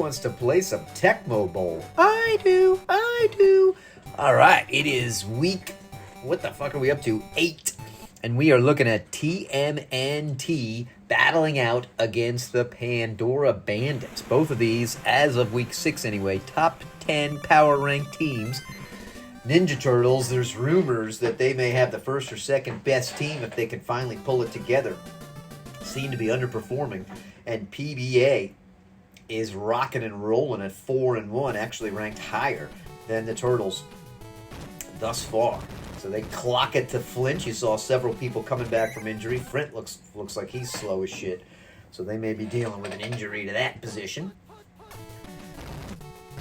wants to play some Tecmo Bowl? I do. All right, it is week, what the fuck are we up to? 8. And we are looking at TMNT battling out against the Pandora Bandits. Both of these, as of week 6 anyway, top 10 power ranked teams. Ninja Turtles, there's rumors that they may have the first or second best team if they can finally pull it together. Seem to be underperforming. And PBA is rocking and rolling at 4-1, actually ranked higher than the Turtles thus far. So they clock it to Flint. You saw several people coming back from injury. Flint looks like he's slow as shit. So they may be dealing with an injury to that position.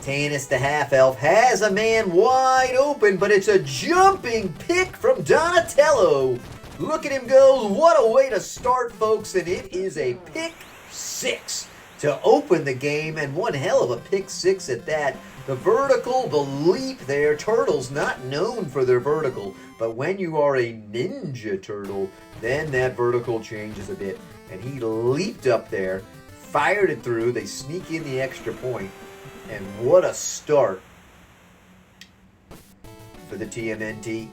Tanis the half-elf has a man wide open, but it's a jumping pick from Donatello. Look at him go. What a way to start, folks. And it is a pick 6 to open the game, and one hell of a pick 6 at that. The vertical, the leap there. Turtles not known for their vertical, but when you are a Ninja Turtle, then that vertical changes a bit. And he leaped up there, fired it through. They sneak in the extra point. And what a start for the TMNT.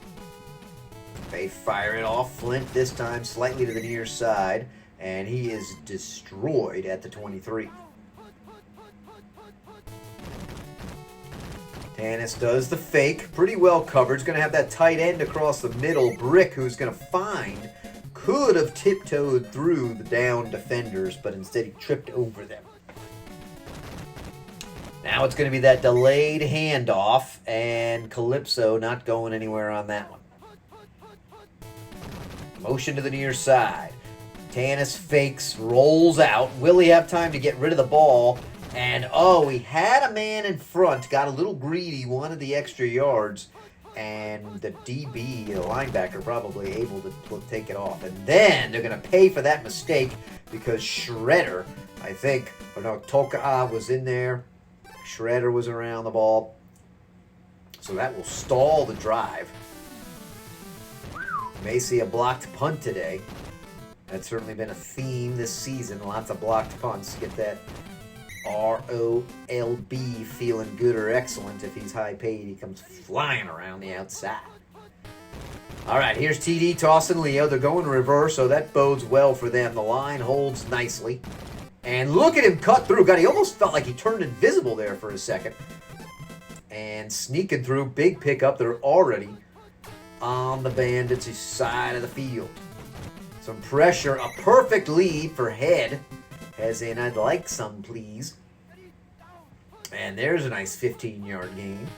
They fire it off. Flint this time slightly to the near side. And he is destroyed at the 23. Tanis does the fake. Pretty well covered. He's going to have that tight end across the middle. Brick, who's going to find, could have tiptoed through the down defenders, but instead he tripped over them. Now it's going to be that delayed handoff, and Calypso not going anywhere on that one. Motion to the near side. Tanis fakes, rolls out. Will he have time to get rid of the ball? And, oh, he had a man in front, got a little greedy, wanted the extra yards, and the DB, the linebacker, probably able to take it off. And then they're going to pay for that mistake because Shredder, I think, or no, Toka'a was in there. Shredder was around the ball. So that will stall the drive. May see a blocked punt today. That's certainly been a theme this season. Lots of blocked punts. Get that ROLB feeling good or excellent. If he's high paid, he comes flying around the outside. All right, here's TD tossing Leo. They're going reverse, so that bodes well for them. The line holds nicely. And look at him cut through. God, he almost felt like he turned invisible there for a second. And sneaking through. Big pickup. They're already on the Bandits' side of the field. Some pressure. A perfect lead for Head. As in, I'd like some, please. And there's a nice 15-yard gain.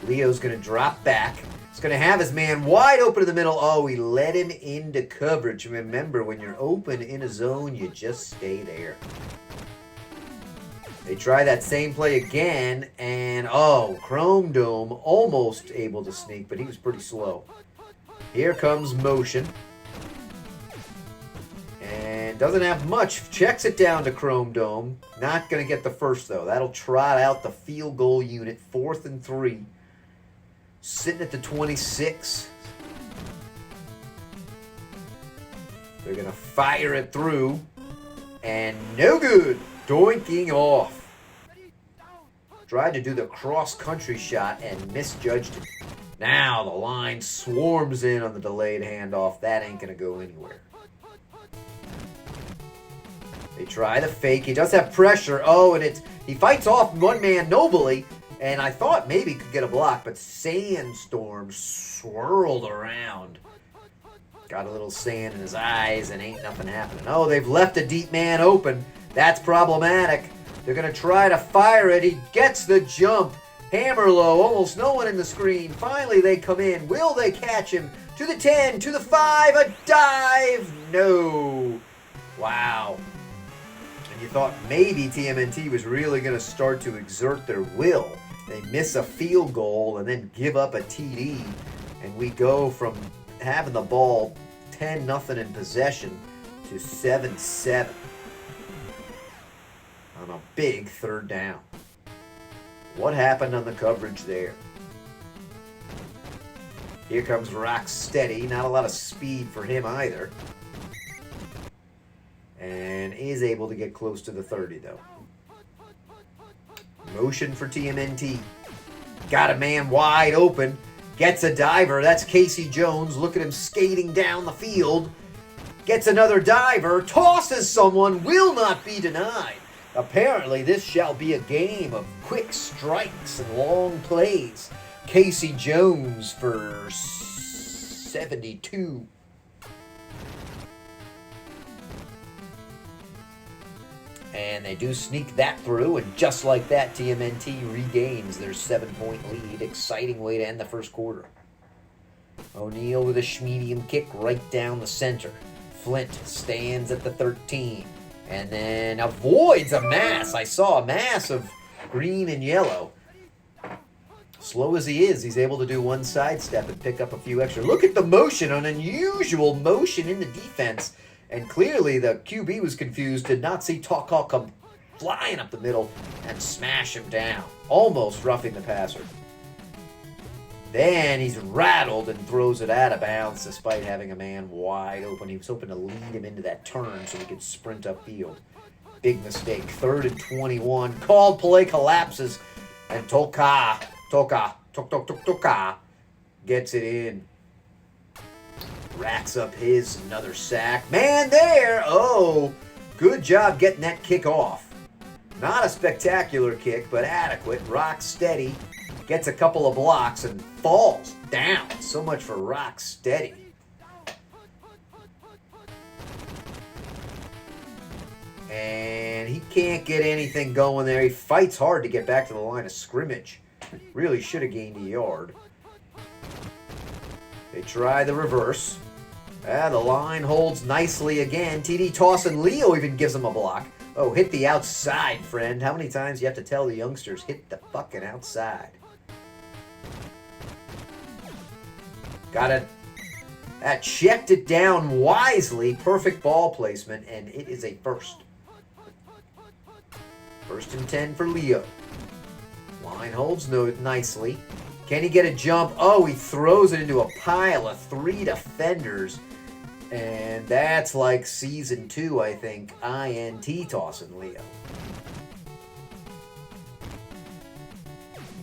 Leo's going to drop back. He's going to have his man wide open in the middle. Oh, he led him into coverage. Remember, when you're open in a zone, you just stay there. They try that same play again, and oh, Chrome Dome almost able to sneak, but he was pretty slow. Here comes motion. And doesn't have much. Checks it down to Chrome Dome. Not going to get the first, though. That'll trot out the field goal unit. 4th and 3. Sitting at the 26. They're going to fire it through. And no good. Doinking off. Tried to do the cross-country shot and misjudged it. Now the line swarms in on the delayed handoff. That ain't going to go anywhere. They try the fake. He does have pressure. Oh, and he fights off one man nobly. And I thought maybe he could get a block, but Sandstorm swirled around. Got a little sand in his eyes and ain't nothing happening. Oh, they've left a deep man open. That's problematic. They're going to try to fire it. He gets the jump. Hammer low, almost no one in the screen. Finally, they come in. Will they catch him? To the 10, to the 5, a dive. No. Wow. And you thought maybe TMNT was really going to start to exert their will. They miss a field goal and then give up a TD. And we go from having the ball 10-0 in possession to 7-7 on a big 3rd down. What happened on the coverage there? Here comes Rocksteady. Not a lot of speed for him either. And is able to get close to the 30, though. Motion for TMNT. Got a man wide open. Gets a diver. That's Casey Jones. Look at him skating down the field. Gets another diver. Tosses someone. Will not be denied. Apparently, this shall be a game of quick strikes and long plays. Casey Jones for 72. And they do sneak that through, and just like that, TMNT regains their 7-point lead. Exciting way to end the first quarter. O'Neal with a medium kick right down the center. Flint stands at the 13 and then avoids a mass. I saw a mass of green and yellow. Slow as he is, he's able to do one sidestep and pick up a few extra. Look at the motion, an unusual motion in the defense. And clearly the QB was confused, did not see Taka come flying up the middle and smash him down, almost roughing the passer. Then he's rattled and throws it out of bounds despite having a man wide open. He was hoping to lead him into that turn so he could sprint upfield. Big mistake. 3rd and 21. Called play collapses, and Toka gets it in. Racks up another sack. Man there! Oh, good job getting that kick off. Not a spectacular kick, but adequate. Rock steady. Gets a couple of blocks and falls down. So much for rock steady. And he can't get anything going there. He fights hard to get back to the line of scrimmage. Really should have gained a yard. They try the reverse. The line holds nicely again. TD toss, and Leo even gives him a block. Oh, hit the outside, friend. How many times do you have to tell the youngsters, hit the fucking outside? That checked it down wisely. Perfect ball placement, and it is a first. 1st and 10 for Leo. Line holds nicely. Can he get a jump? Oh, he throws it into a pile of 3 defenders. And that's like season 2, I think. INT tossing Leo.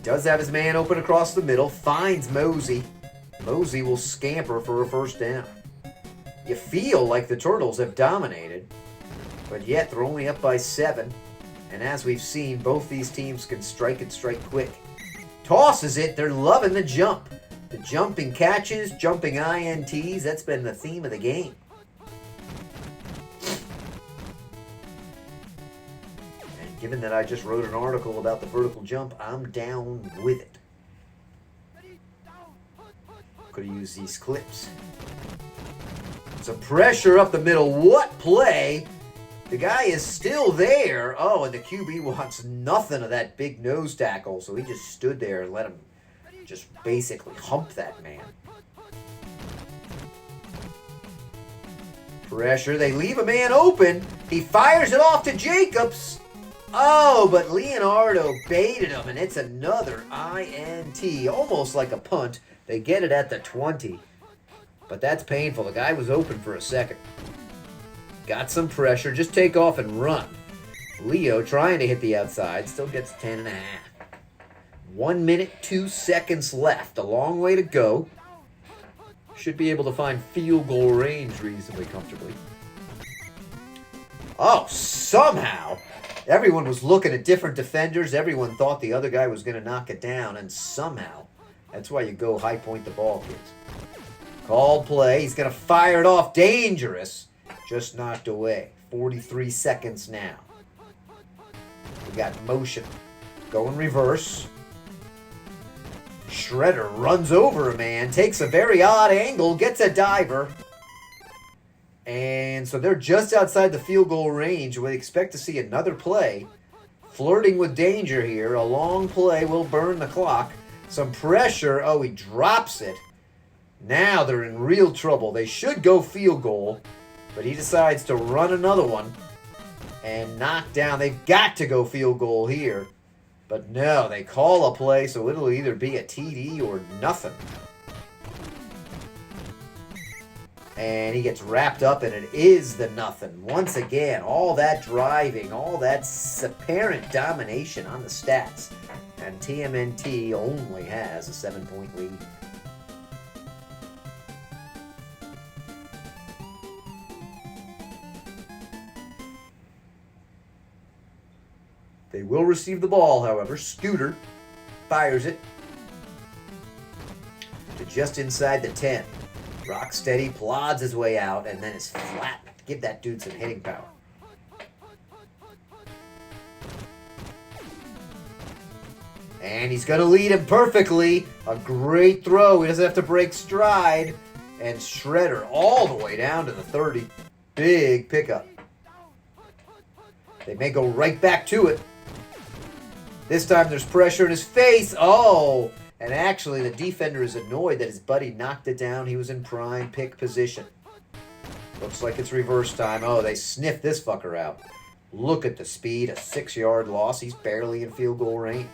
Does have his man open across the middle. Finds Mosey. Mosey will scamper for a first down. You feel like the Turtles have dominated, but yet they're only up by 7. And as we've seen, both these teams can strike and strike quick. Tosses it. They're loving the jump. The jumping catches, jumping INTs, that's been the theme of the game. And given that I just wrote an article about the vertical jump, I'm down with it. Could have used these clips. Some pressure up the middle. What play? The guy is still there. Oh, and the QB wants nothing of that big nose tackle, so he just stood there and let him just basically hump that man. Pressure. They leave a man open. He fires it off to Jacobs. Oh, but Leonardo baited him, and it's another INT. Almost like a punt. They get it at the 20. But that's painful. The guy was open for a second. Got some pressure. Just take off and run. Leo trying to hit the outside. Still gets 10.5. 1 minute, 2 seconds left. A long way to go. Should be able to find field goal range reasonably comfortably. Oh, somehow. Everyone was looking at different defenders. Everyone thought the other guy was going to knock it down. And somehow, that's why you go high point the ball, kids. Called play. He's going to fire it off. Dangerous. Just knocked away. 43 seconds now. We got motion. Going reverse. Shredder runs over a man, takes a very odd angle, gets a diver. And so they're just outside the field goal range. We expect to see another play. Flirting with danger here. A long play will burn the clock. Some pressure. Oh, he drops it. Now they're in real trouble. They should go field goal, but he decides to run another one and knock down. They've got to go field goal here. But no, they call a play, so it'll either be a TD or nothing. And he gets wrapped up, and it is the nothing. Once again, all that driving, all that apparent domination on the stats. And TMNT only has a 7-point lead. They will receive the ball, however. Scooter fires it to just inside the 10. Rocksteady plods his way out and then is flat. Give that dude some hitting power. And he's going to lead him perfectly. A great throw. He doesn't have to break stride. And Shredder all the way down to the 30. Big pickup. They may go right back to it. This time there's pressure in his face. Oh! And actually, the defender is annoyed that his buddy knocked it down. He was in prime pick position. Looks like it's reverse time. Oh, they sniffed this fucker out. Look at the speed. A 6-yard loss. He's barely in field goal range.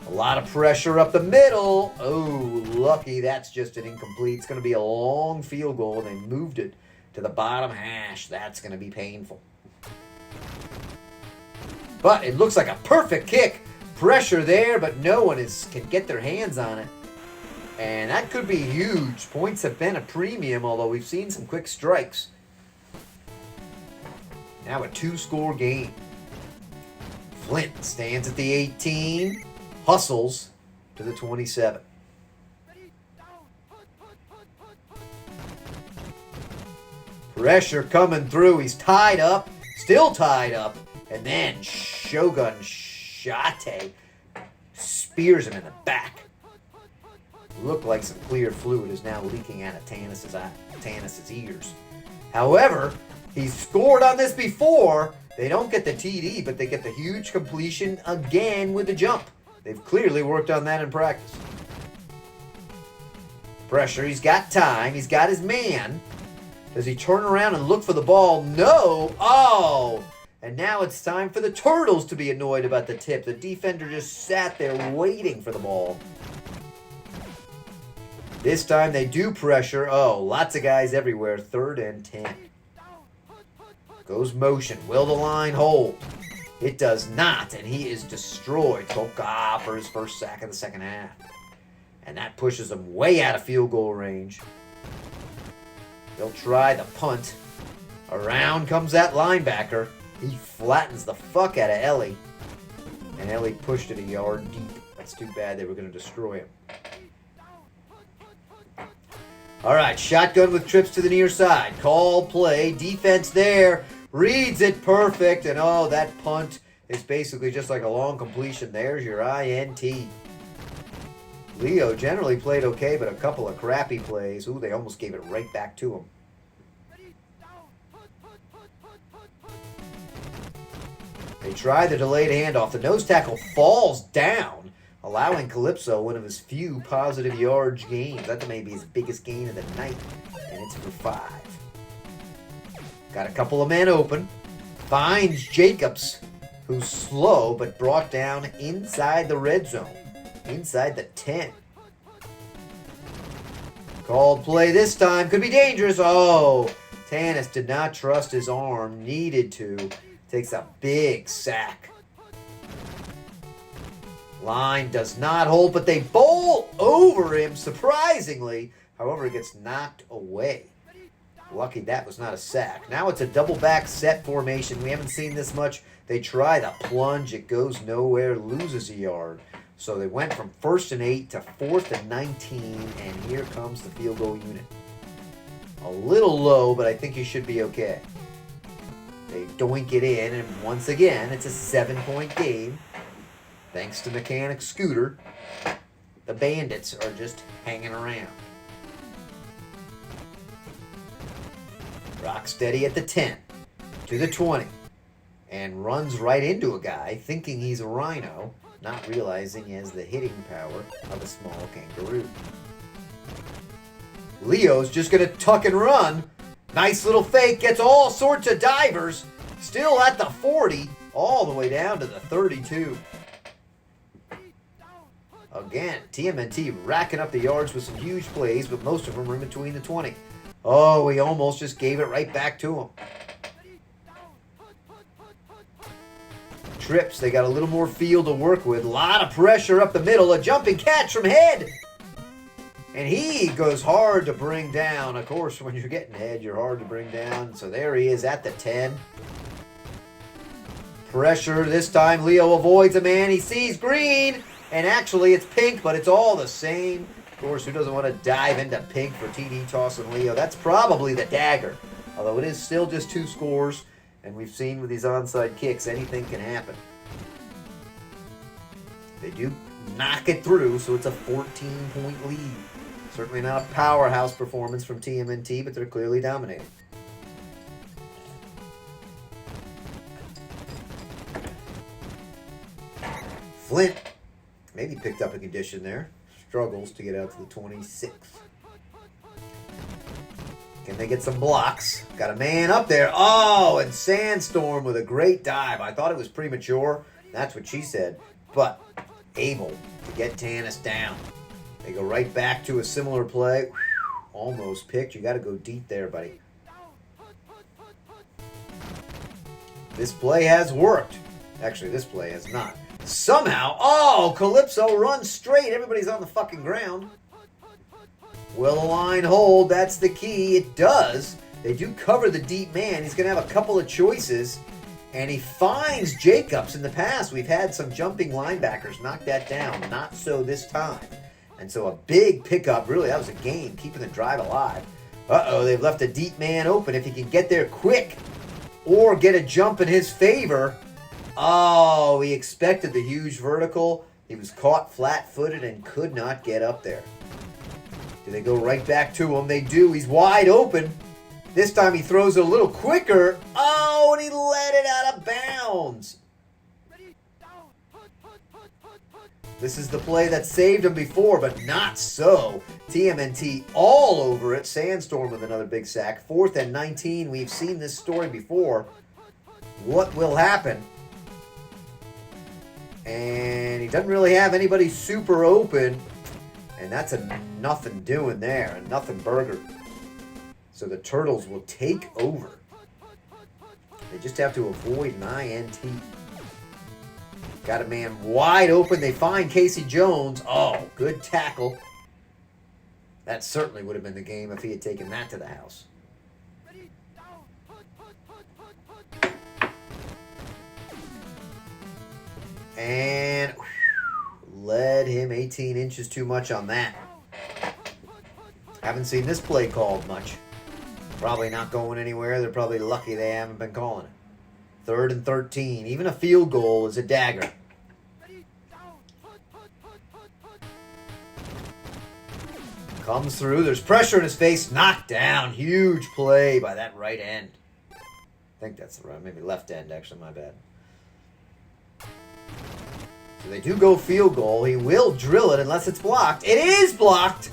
A lot of pressure up the middle. Oh, lucky. That's just an incomplete. It's going to be a long field goal. They moved it to the bottom hash. That's going to be painful. But it looks like a perfect kick. Pressure there, but no one can get their hands on it. And that could be huge. Points have been a premium, although we've seen some quick strikes. Now a 2-score game. Flint stands at the 18, hustles to the 27. Pressure coming through. He's tied up, still tied up. And then Shogun Shate spears him in the back. Looked like some clear fluid is now leaking out of Tannis's ears. However, he's scored on this before. They don't get the TD, but they get the huge completion again with the jump. They've clearly worked on that in practice. Pressure, he's got time, he's got his man. Does he turn around and look for the ball? No! Oh! And now it's time for the Turtles to be annoyed about the tip. The defender just sat there waiting for the ball. This time they do pressure. Oh, lots of guys everywhere. 3rd and 10. Goes motion. Will the line hold? It does not, and he is destroyed. Toka for his first sack of the second half. And that pushes him way out of field goal range. They'll try the punt. Around comes that linebacker. He flattens the fuck out of Ellie. And Ellie pushed it a yard deep. That's too bad. They were going to destroy him. All right, shotgun with trips to the near side. Call play. Defense there. Reads it perfect. And oh, that punt is basically just like a long completion. There's your INT. Leo generally played okay, but a couple of crappy plays. Ooh, they almost gave it right back to him. They try the delayed handoff. The nose tackle falls down, allowing Calypso one of his few positive yardage gains. That may be his biggest gain of the night, and it's for 5. Got a couple of men open. Finds Jacobs, who's slow, but brought down inside the red zone, inside the 10. Called play this time. Could be dangerous. Oh, Tannis did not trust his arm. Needed to. Takes a big sack. Line does not hold, but they bowl over him, surprisingly. However, it gets knocked away. Lucky that was not a sack. Now it's a double back set formation. We haven't seen this much. They try the plunge. It goes nowhere, loses a yard. So they went from 1st and 8 to 4th and 19, and here comes the field goal unit. A little low, but I think he should be okay. They doink it in, and once again, it's a 7-point game. Thanks to Mechanic Scooter, the Bandits are just hanging around. Rocksteady at the 10, to the 20, and runs right into a guy thinking he's a rhino, not realizing he has the hitting power of a small kangaroo. Leo's just going to tuck and run. Nice little fake, gets all sorts of divers. Still at the 40, all the way down to the 32. Again, TMNT racking up the yards with some huge plays, but most of them are in between the 20. Oh, he almost just gave it right back to him. Trips, they got a little more field to work with. A lot of pressure up the middle. A jumping catch from Head. And he goes hard to bring down. Of course, when you're getting Head, you're hard to bring down. So there he is at the 10. Pressure this time. Leo avoids a man. He sees green. And actually, it's pink, but it's all the same. Of course, who doesn't want to dive into pink for TD tossing Leo? That's probably the dagger. Although it is still just 2 scores. And we've seen with these onside kicks, anything can happen. They do knock it through, so it's a 14-point lead. Certainly not a powerhouse performance from TMNT, but they're clearly dominating. Flint maybe picked up a condition there. Struggles to get out to the 26th. Can they get some blocks? Got a man up there. Oh, and Sandstorm with a great dive. I thought it was premature. That's what she said. But able to get Tanis down. They go right back to a similar play. Almost picked. You got to go deep there, buddy. This play has worked. Actually, this play has not. Somehow, oh, Calypso runs straight. Everybody's on the fucking ground. Will the line hold? That's the key. It does. They do cover the deep man. He's going to have a couple of choices. And he finds Jacobs. In the past, we've had some jumping linebackers knock that down. Not so this time. And so a big pickup. Really, that was a game, keeping the drive alive. Uh-oh, they've left a deep man open. If he can get there quick or get a jump in his favor. Oh, he expected the huge vertical. He was caught flat-footed and could not get up there. Do they go right back to him? They do. He's wide open. This time he throws it a little quicker. Oh, and he let it out of bounds. This is the play that saved him before, but not so. TMNT all over it. Sandstorm with another big sack. 4th and 19. We've seen this story before. What will happen? And he doesn't really have anybody super open. And that's a nothing doing there. A nothing burger. So the Turtles will take over. They just have to avoid an INT. Got a man wide open. They find Casey Jones. Oh, good tackle. That certainly would have been the game if he had taken that to the house. And led him 18 inches too much on that. Haven't seen this play called much. Probably not going anywhere. They're probably lucky they haven't been calling it. 3rd and 13. Even a field goal is a dagger. Comes through. There's pressure in his face. Knocked down. Huge play by that right end. I think that's the right. Maybe left end, actually. My bad. So they do go field goal. He will drill it unless it's blocked. It is blocked.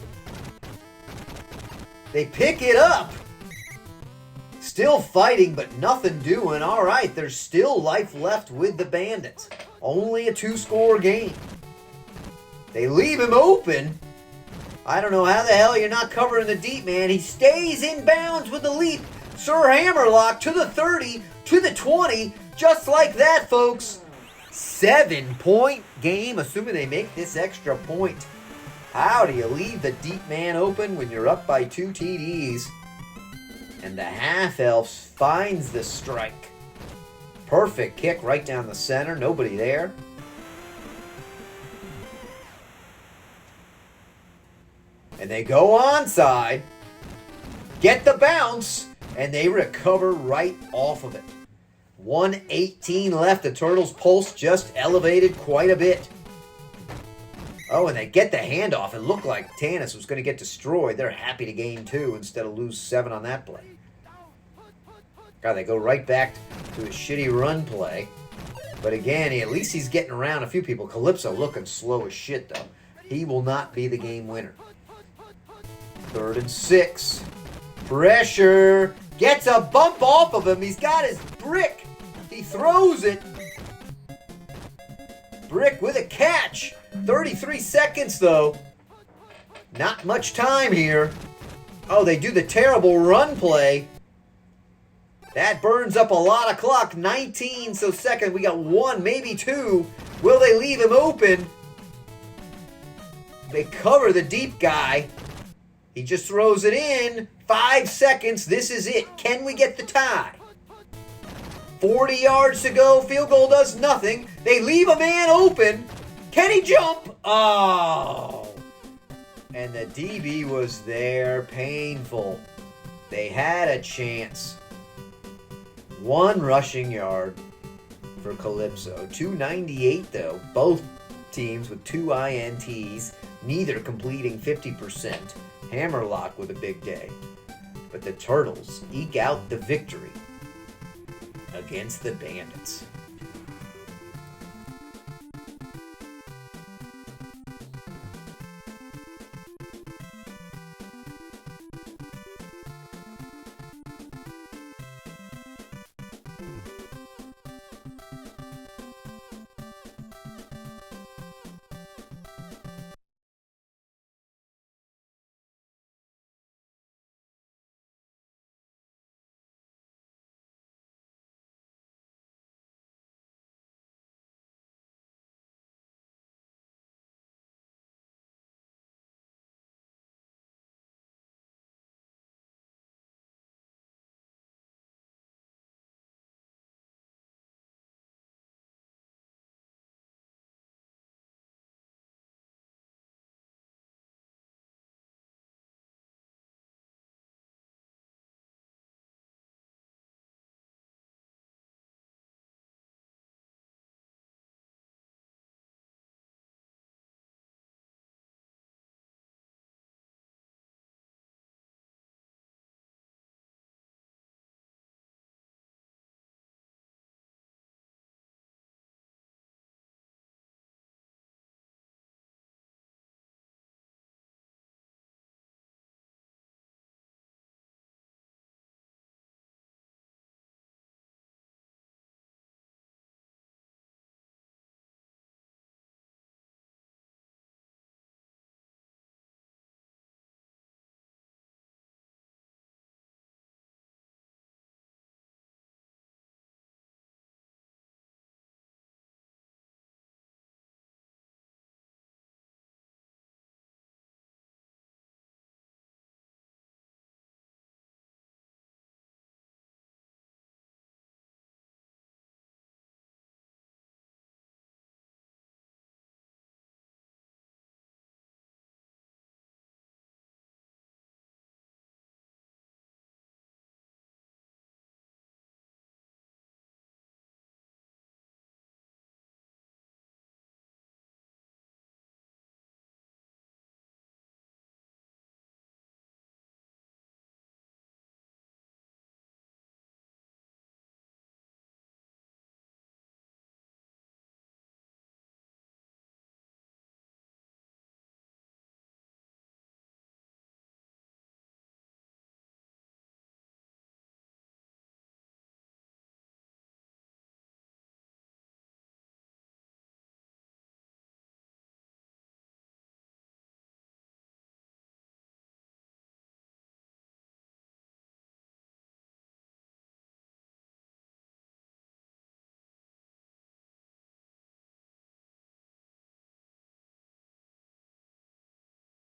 They pick it up. Still fighting, but nothing doing. All right, there's still life left with the Bandits. Only a 2-score game. They leave him open. I don't know how the hell you're not covering the deep man. He stays in bounds with the leap. Sir Hammerlock to the 30, to the 20. Just like that, folks. 7-point game, assuming they make this extra point. How do you leave the deep man open when you're up by 2 TDs? And the half-elf finds the strike. Perfect kick right down the center. Nobody there. And they go onside. Get the bounce. And they recover right off of it. 1:18 left. The Turtles' pulse just elevated quite a bit. Oh, and they get the handoff. It looked like Tanis was going to get destroyed. They're happy to gain 2 instead of lose 7 on that play. God, they go right back to a shitty run play. But again, at least he's getting around a few people. Calypso looking slow as shit, though. He will not be the game winner. 3rd and 6. Pressure. Gets a bump off of him. He's got his brick. He throws it. Brick with a catch. 33 seconds, though. Not much time here. Oh, they do the terrible run play. That burns up a lot of clock. 19, so second. We got 1, maybe 2. Will they leave him open? They cover the deep guy. He just throws it in. 5 seconds. This is it. Can we get the tie? 40 yards to go. Field goal does nothing. They leave a man open. Can he jump? Oh. And the DB was there. Painful. They had a chance. 1 rushing yard for Calypso. 298, though. Both teams with 2 INTs. Neither completing 50%. Hammerlock with a big day. But the Turtles eke out the victory against the Bandits.